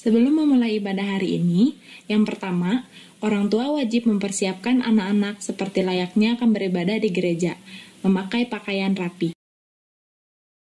Sebelum memulai ibadah hari ini, yang pertama, orang tua wajib mempersiapkan anak-anak seperti layaknya akan beribadah di gereja, memakai pakaian rapi.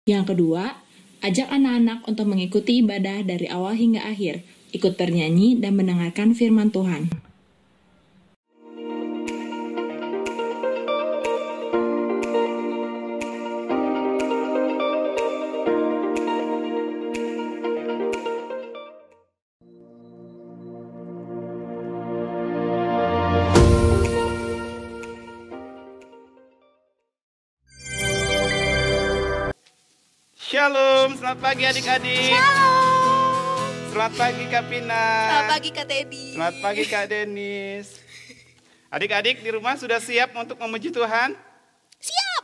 Yang kedua, ajak anak-anak untuk mengikuti ibadah dari awal hingga akhir, ikut bernyanyi dan mendengarkan firman Tuhan. Shalom, selamat pagi adik-adik. Shalom. Selamat pagi Kak Pina. Selamat pagi Kak Teddy. Selamat pagi Kak Denis. Adik-adik di rumah sudah siap untuk memuji Tuhan? Siap.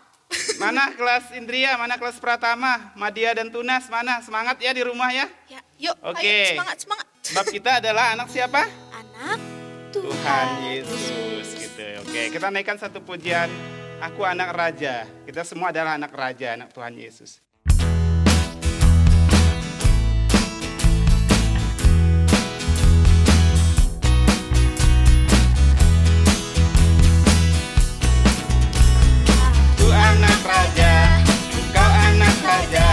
Mana kelas Indria, mana kelas Pratama, Madia dan Tunas, mana? Semangat ya di rumah ya? Ya, yuk. Oke. Ayo, semangat. Sebab kita adalah anak siapa? Anak Tuhan Yesus gitu. Oke, kita naikkan satu pujian. Aku anak raja. Kita semua adalah anak raja, anak Tuhan Yesus. Anak raja, engkau anak raja,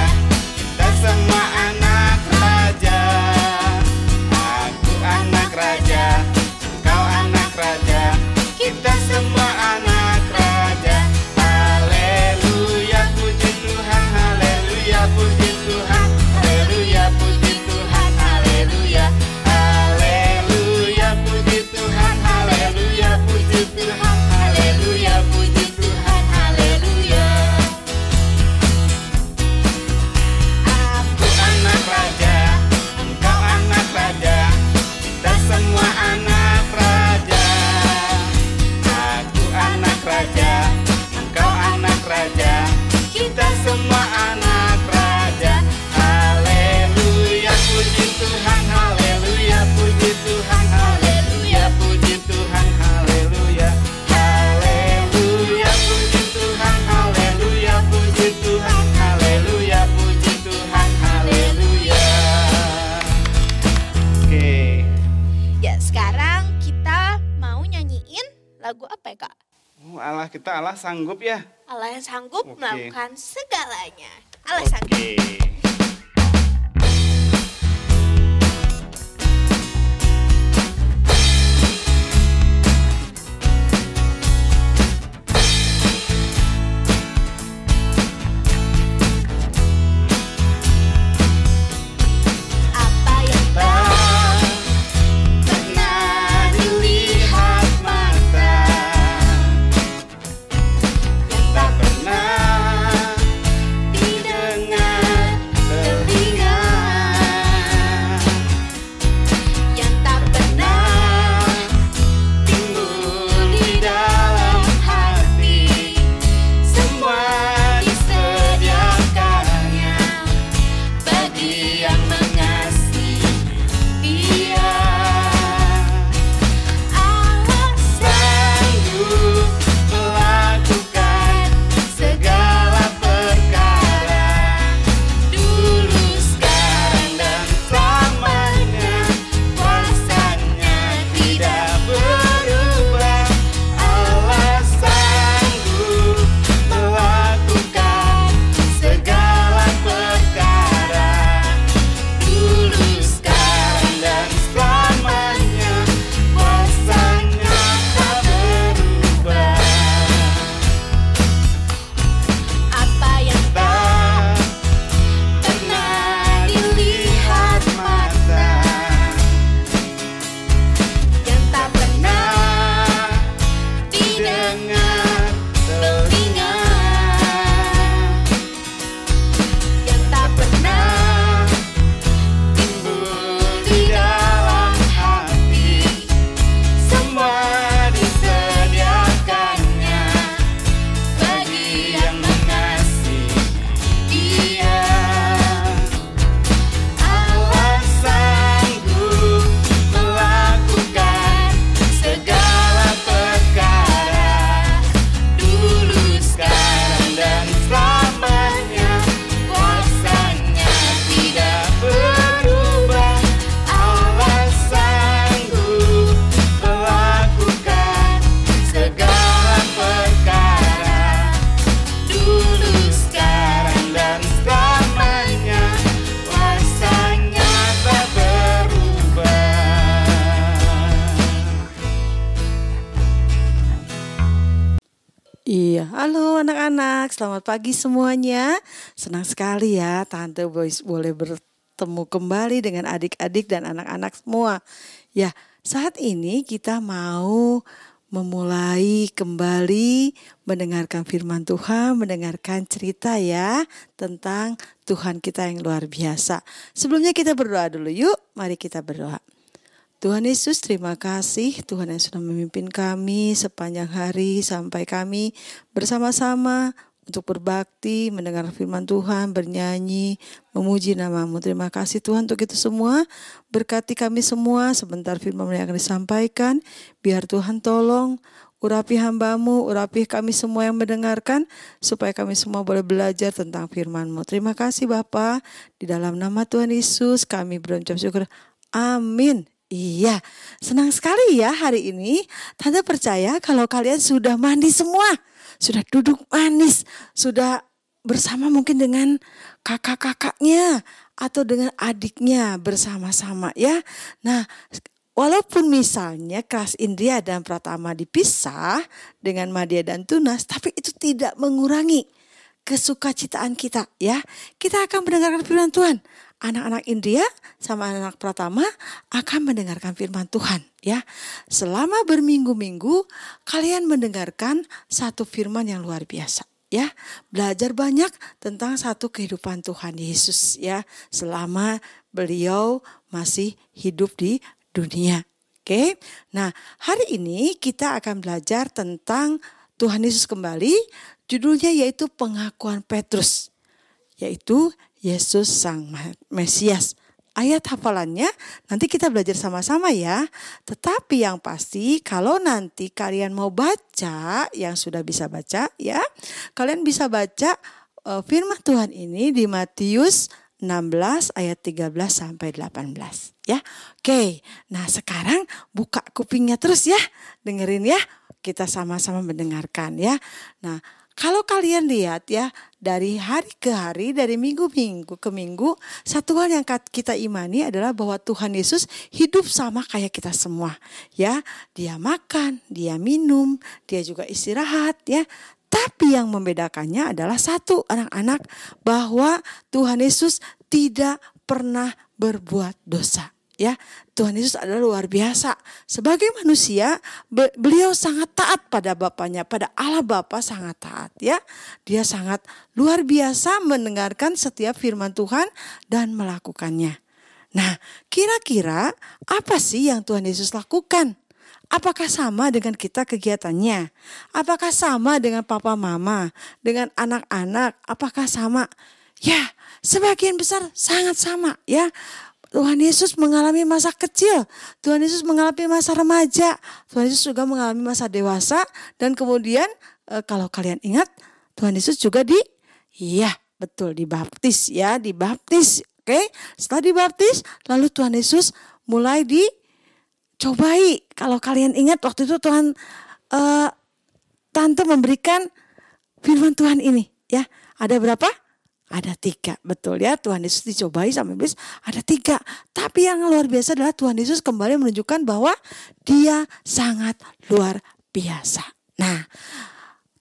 kita semua anak raja. Aku anak raja, engkau anak raja, kita semua anak raja. Haleluya, puji Tuhan, haleluya, puji Tuhan, haleluya, puji Tuhan, haleluya, haleluya, puji Tuhan, haleluya, puji Tuhan, haleluya, puji Tuhan, haleluya. Aku anak raja, engkau anak raja, kita semua anak raja. Aku anak raja, engkau anak raja, kita semua anak raja. Haleluya, puji Tuhan, haleluya, puji Tuhan, haleluya, puji Tuhan, haleluya, haleluya, puji Tuhan, haleluya, puji Tuhan, haleluya, puji Tuhan, haleluya. Oke. Ya, sekarang kita mau nyanyiin lagu apa ya, Kak? Oh, Allah kita Allah sanggup ya. Allah yang sanggup Oke. melakukan segalanya. Allah sanggup. Oke. Apa yang Tak pernah dilihat mata, yang tak pernah didengar Iya, halo anak-anak, selamat pagi semuanya. Senang sekali ya Tante Boys boleh bertemu kembali dengan adik-adik dan anak-anak semua. Ya, saat ini kita mau memulai kembali mendengarkan firman Tuhan, mendengarkan cerita ya tentang Tuhan kita yang luar biasa. Sebelumnya kita berdoa dulu yuk, mari kita berdoa. Tuhan Yesus, terima kasih Tuhan yang sudah memimpin kami sepanjang hari sampai kami bersama-sama untuk berbakti, mendengar firman Tuhan, bernyanyi, memuji nama-Mu. Terima kasih Tuhan untuk itu semua. Berkati kami semua sebentar firman yang akan disampaikan. Biar Tuhan tolong urapi hamba-Mu, urapi kami semua yang mendengarkan, supaya kami semua boleh belajar tentang firman-Mu. Terima kasih Bapa. Di dalam nama Tuhan Yesus kami berucap syukur. Amin. Iya, senang sekali ya hari ini. Tante percaya kalau kalian sudah mandi semua, sudah duduk manis, sudah bersama mungkin dengan kakak-kakaknya atau dengan adiknya bersama-sama ya. Nah, walaupun misalnya kelas Indria dan Pratama dipisah dengan Madia dan Tunas, tapi itu tidak mengurangi kesukacitaan kita ya. Kita akan mendengarkan firman Tuhan. Anak-anak Indria sama anak-anak Pratama akan mendengarkan firman Tuhan ya. Selama berminggu-minggu kalian mendengarkan satu firman yang luar biasa ya. Belajar banyak tentang satu kehidupan Tuhan Yesus ya. Selama beliau masih hidup di dunia. Oke. Nah, hari ini kita akan belajar tentang Tuhan Yesus kembali. Judulnya yaitu pengakuan Petrus. Yaitu Yesus Sang Mesias. Ayat hafalannya nanti kita belajar sama-sama ya. Tetapi yang pasti kalau nanti kalian mau baca, yang sudah bisa baca ya, kalian bisa baca firman Tuhan ini di Matius 16 ayat 13 sampai 18 ya. Oke, nah sekarang buka kupingnya terus ya, dengerin ya. Kita sama-sama mendengarkan ya. Nah, kalau kalian lihat ya, dari hari ke hari, dari minggu-minggu ke minggu, satu hal yang kita imani adalah bahwa Tuhan Yesus hidup sama kayak kita semua. Ya, dia makan, dia minum, dia juga istirahat ya. Tapi yang membedakannya adalah satu, anak-anak, bahwa Tuhan Yesus tidak pernah berbuat dosa. Ya, Tuhan Yesus adalah luar biasa. Sebagai manusia, beliau sangat taat pada Bapaknya, pada Allah Bapa sangat taat ya. Dia sangat luar biasa mendengarkan setiap firman Tuhan dan melakukannya. Nah, kira-kira apa sih yang Tuhan Yesus lakukan? Apakah sama dengan kita kegiatannya? Apakah sama dengan papa mama, dengan anak-anak? Apakah sama? Ya, sebagian besar sangat sama ya. Tuhan Yesus mengalami masa kecil, Tuhan Yesus mengalami masa remaja, Tuhan Yesus juga mengalami masa dewasa, dan kemudian kalau kalian ingat Tuhan Yesus juga dibaptis ya, dibaptis. Oke, setelah dibaptis lalu Tuhan Yesus mulai dicobai. Kalau kalian ingat waktu itu Tante memberikan firman Tuhan ini ya, ada berapa? Ada 3, betul ya. Tuhan Yesus dicobai sama iblis, ada 3. Tapi yang luar biasa adalah Tuhan Yesus kembali menunjukkan bahwa dia sangat luar biasa. Nah,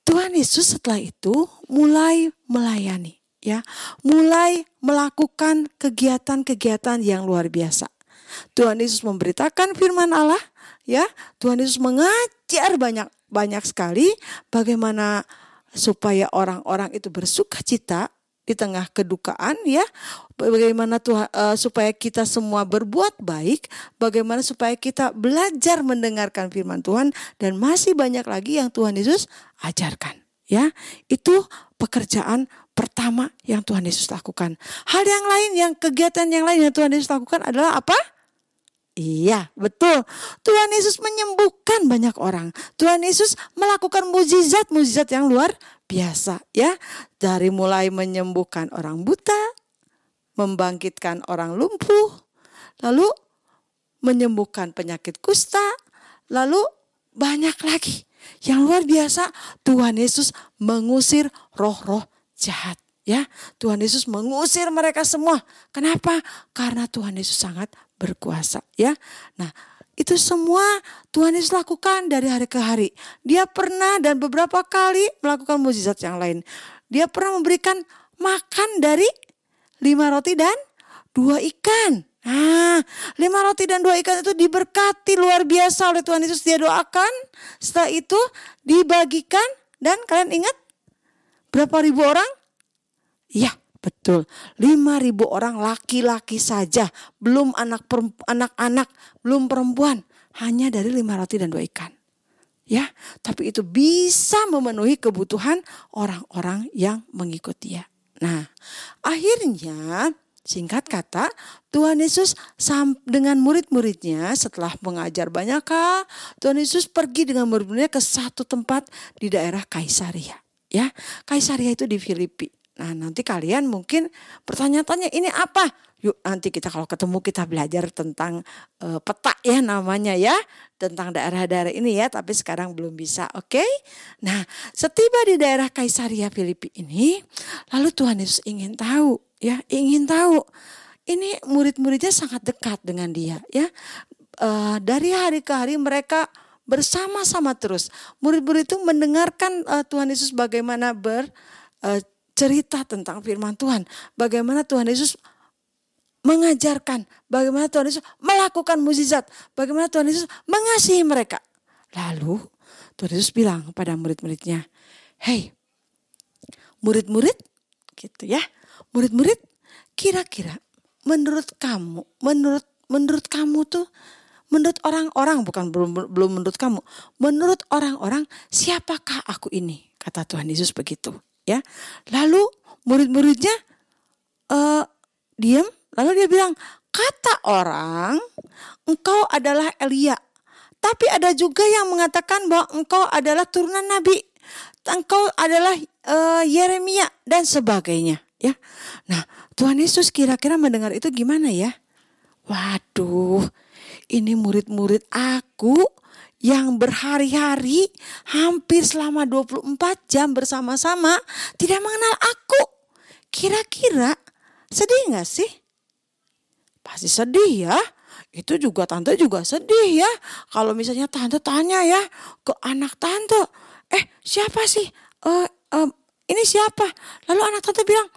Tuhan Yesus setelah itu mulai melayani ya, mulai melakukan kegiatan-kegiatan yang luar biasa. Tuhan Yesus memberitakan firman Allah ya. Tuhan Yesus mengajar banyak sekali bagaimana supaya orang-orang itu bersukacita di tengah kedukaan ya, bagaimana supaya kita semua berbuat baik, bagaimana supaya kita belajar mendengarkan firman Tuhan, dan masih banyak lagi yang Tuhan Yesus ajarkan ya. Itu pekerjaan pertama yang Tuhan Yesus lakukan. Hal yang lain, kegiatan yang lain yang Tuhan Yesus lakukan adalah apa? Iya, betul. Tuhan Yesus menyembuhkan banyak orang. Tuhan Yesus melakukan mukjizat-mukjizat yang luar biasa ya. Dari mulai menyembuhkan orang buta, membangkitkan orang lumpuh, lalu menyembuhkan penyakit kusta, lalu banyak lagi. Yang luar biasa, Tuhan Yesus mengusir roh-roh jahat. Ya, Tuhan Yesus mengusir mereka semua. Kenapa? Karena Tuhan Yesus sangat berkuasa ya. Nah, Itu semua Tuhan Yesus lakukan dari hari ke hari. Dia pernah dan beberapa kali melakukan mukjizat yang lain. Dia pernah memberikan makan dari 5 roti dan 2 ikan. Nah, 5 roti dan 2 ikan itu diberkati luar biasa oleh Tuhan Yesus. Dia doakan, setelah itu dibagikan, dan kalian ingat berapa ribu orang? Iya, betul. 5.000 orang laki-laki saja, belum anak-anak, belum perempuan, hanya dari 5 roti dan 2 ikan. Ya, tapi itu bisa memenuhi kebutuhan orang-orang yang mengikut Dia. Nah, akhirnya singkat kata, Tuhan Yesus dengan murid-muridnya setelah mengajar banyak hal, Tuhan Yesus pergi dengan murid-muridnya ke satu tempat di daerah Kaisaria. Ya, Kaisaria itu di Filipi. Nah, nanti kalian mungkin bertanya-tanya, ini apa? Yuk nanti kita kalau ketemu kita belajar tentang peta ya namanya ya. Tentang daerah-daerah ini ya, tapi sekarang belum bisa, oke? Nah, setiba di daerah Kaisaria Filipi ini, lalu Tuhan Yesus ingin tahu ya, ingin tahu. Ini murid-muridnya sangat dekat dengan Dia ya. Dari hari ke hari mereka bersama-sama terus. Murid-murid itu mendengarkan Tuhan Yesus bagaimana cerita tentang firman Tuhan. Bagaimana Tuhan Yesus mengajarkan. Bagaimana Tuhan Yesus melakukan mukjizat. Bagaimana Tuhan Yesus mengasihi mereka. Lalu Tuhan Yesus bilang kepada murid-muridnya. Hei murid-murid gitu ya. Murid-murid kira-kira menurut kamu tuh. Menurut orang-orang bukan belum menurut kamu. Menurut orang-orang siapakah aku ini? Kata Tuhan Yesus begitu. Ya, lalu murid-muridnya diam. Lalu dia bilang, kata orang, engkau adalah Elia. Tapi ada juga yang mengatakan bahwa engkau adalah turunan Nabi. Engkau adalah Yeremia dan sebagainya. Ya, nah Tuhan Yesus kira-kira mendengar itu gimana ya? Waduh, ini murid-murid aku yang berhari-hari hampir selama 24 jam bersama-sama tidak mengenal aku. Kira-kira sedih gak sih? Pasti sedih ya. Itu juga tante juga sedih ya. Kalau misalnya tante tanya ya ke anak tante. Siapa sih? Ini siapa? Lalu anak tante bilang,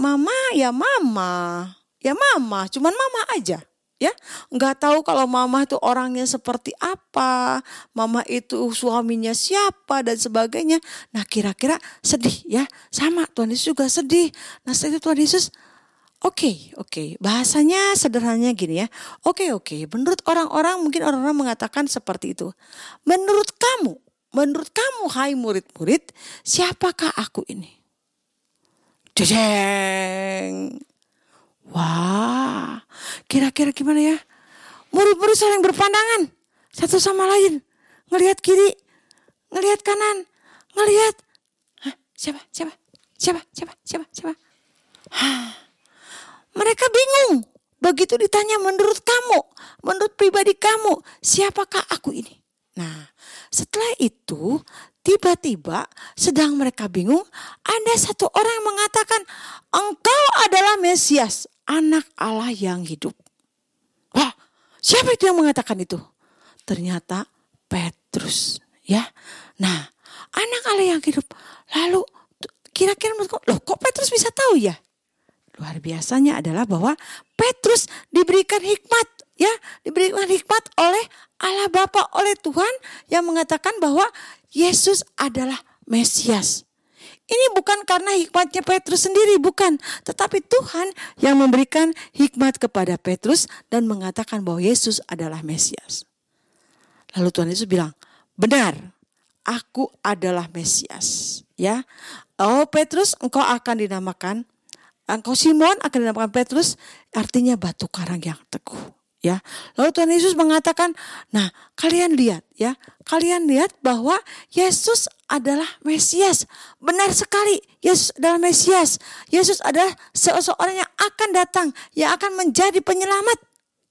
mama ya mama. Ya mama, cuman mama aja. Ya, nggak tahu kalau mama itu orangnya seperti apa, mama itu suaminya siapa dan sebagainya. Nah kira-kira sedih ya, sama Tuhan Yesus juga sedih. Nah setelah itu Tuhan Yesus, oke, bahasanya sederhananya gini ya. Oke, menurut orang-orang mungkin orang-orang mengatakan seperti itu. Menurut kamu hai murid-murid, siapakah aku ini? Jeng. Wah, kira-kira gimana ya? Murid-murid saling berpandangan satu sama lain, ngelihat kiri, ngelihat kanan, ngelihat. Siapa? Mereka bingung. Begitu ditanya menurut kamu, menurut pribadi kamu, siapakah aku ini? Nah, setelah itu tiba-tiba sedang mereka bingung, ada satu orang yang mengatakan, engkau adalah Mesias, Anak Allah yang hidup. Wah, siapa itu yang mengatakan itu? Ternyata Petrus, ya. Nah, Anak Allah yang hidup. Lalu kira-kira loh kok Petrus bisa tahu ya? Luar biasanya adalah bahwa Petrus diberikan hikmat, ya, diberikan hikmat oleh Allah Bapa, oleh Tuhan yang mengatakan bahwa Yesus adalah Mesias. Ini bukan karena hikmatnya Petrus sendiri, bukan. Tetapi Tuhan yang memberikan hikmat kepada Petrus dan mengatakan bahwa Yesus adalah Mesias. Lalu Tuhan Yesus bilang, benar, aku adalah Mesias. Ya, Petrus, engkau akan dinamakan, engkau Simon akan dinamakan Petrus, artinya batu karang yang teguh. Ya, lalu Tuhan Yesus mengatakan, nah kalian lihat ya, kalian lihat bahwa Yesus adalah Mesias. Benar sekali, Yesus adalah Mesias. Yesus adalah seseorang yang akan datang, yang akan menjadi penyelamat.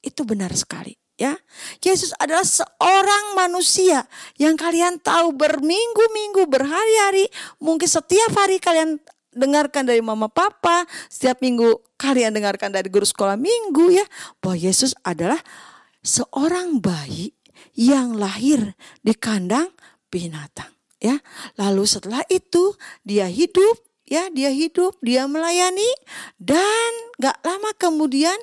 Itu benar sekali. Ya, Yesus adalah seorang manusia yang kalian tahu berminggu-minggu, berhari-hari, mungkin setiap hari kalian dengarkan dari mama papa, setiap minggu kalian dengarkan dari guru sekolah minggu ya, bahwa Yesus adalah seorang bayi yang lahir di kandang binatang. Ya, lalu setelah itu dia hidup, dia melayani, dan gak lama kemudian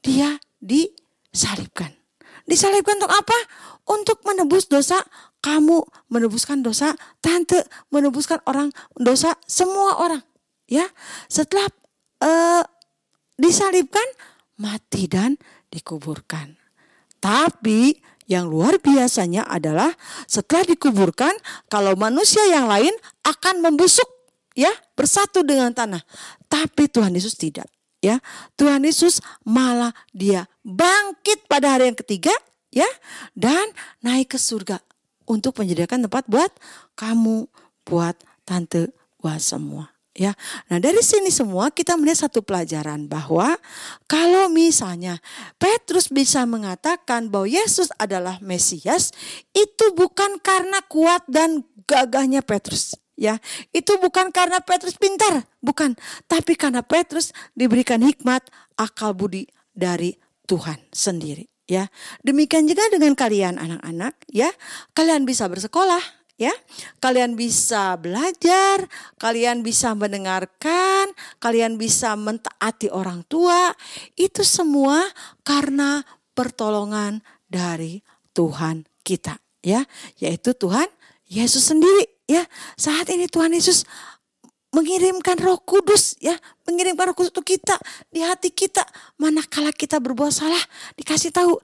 dia disalibkan. Disalibkan untuk apa? Untuk menebus dosa kamu, menebuskan dosa tante, menebuskan orang dosa semua orang. Ya, setelah disalibkan, mati dan dikuburkan. Tapi yang luar biasanya adalah setelah dikuburkan, kalau manusia yang lain akan membusuk, ya, bersatu dengan tanah. Tapi Tuhan Yesus tidak, ya. Tuhan Yesus malah dia bangkit pada hari yang ketiga, ya, dan naik ke surga untuk menyediakan tempat buat kamu, buat tante, buat semua. Ya, nah dari sini semua kita melihat satu pelajaran bahwa kalau misalnya Petrus bisa mengatakan bahwa Yesus adalah Mesias, itu bukan karena kuat dan gagahnya Petrus, ya. Itu bukan karena Petrus pintar, bukan, tapi karena Petrus diberikan hikmat, akal budi dari Tuhan sendiri, ya. Demikian juga dengan kalian anak-anak, ya. Kalian bisa bersekolah, ya, kalian bisa belajar, kalian bisa mendengarkan, kalian bisa mentaati orang tua. Itu semua karena pertolongan dari Tuhan kita, ya, yaitu Tuhan Yesus sendiri, ya. Saat ini Tuhan Yesus mengirimkan Roh Kudus, ya, mengirimkan Roh Kudus untuk kita di hati kita. Manakala kita berbuat salah, dikasih tahu,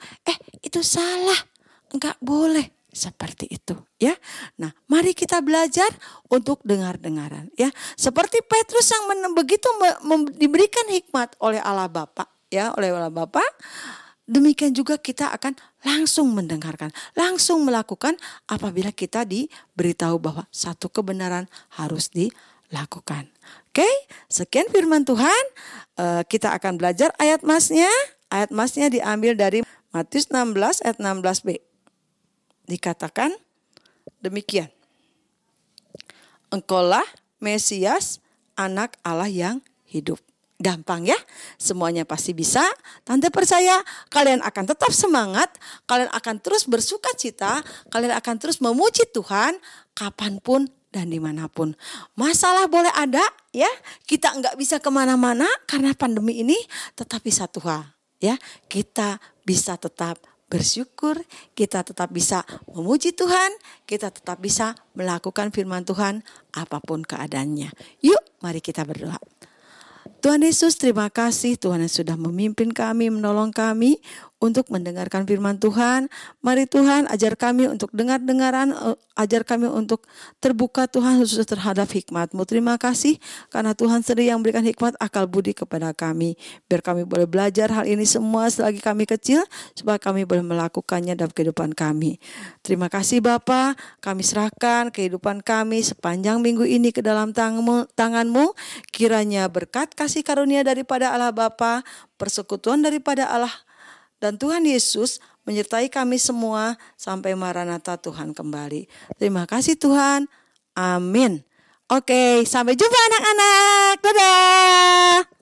itu salah, enggak boleh. Seperti itu, ya. Nah, mari kita belajar untuk dengar-dengaran, ya. Seperti Petrus yang begitu diberikan hikmat oleh Allah Bapa, ya, oleh Allah Bapa. Demikian juga kita akan langsung mendengarkan, langsung melakukan apabila kita diberitahu bahwa satu kebenaran harus dilakukan. Oke, sekian firman Tuhan. Kita akan belajar ayat masnya. Ayat masnya diambil dari Matius 16 ayat 16b. Dikatakan demikian. Engkaulah Mesias, anak Allah yang hidup. Gampang, ya, semuanya pasti bisa. Tante percaya kalian akan tetap semangat, kalian akan terus bersuka cita, kalian akan terus memuji Tuhan kapanpun dan dimanapun. Masalah boleh ada, ya, kita nggak bisa kemana-mana karena pandemi ini, tetapi satu hal, ya, kita bisa tetap bersyukur, kita tetap bisa memuji Tuhan, kita tetap bisa melakukan firman Tuhan apapun keadaannya. Yuk, mari kita berdoa. Tuhan Yesus, terima kasih Tuhan yang sudah memimpin kami, menolong kami untuk mendengarkan firman Tuhan. Mari Tuhan ajar kami untuk dengar-dengaran, ajar kami untuk terbuka Tuhan khusus terhadap hikmat-Mu. Terima kasih karena Tuhan sendiri yang berikan hikmat akal budi kepada kami. Biar kami boleh belajar hal ini semua selagi kami kecil, supaya kami boleh melakukannya dalam kehidupan kami. Terima kasih Bapa, kami serahkan kehidupan kami sepanjang minggu ini ke dalam tangan-Mu. Kiranya berkat kasih karunia daripada Allah Bapa, persekutuan daripada Allah dan Tuhan Yesus menyertai kami semua sampai Maranatha Tuhan kembali. Terima kasih Tuhan. Amin. Oke, sampai jumpa anak-anak. Dadah.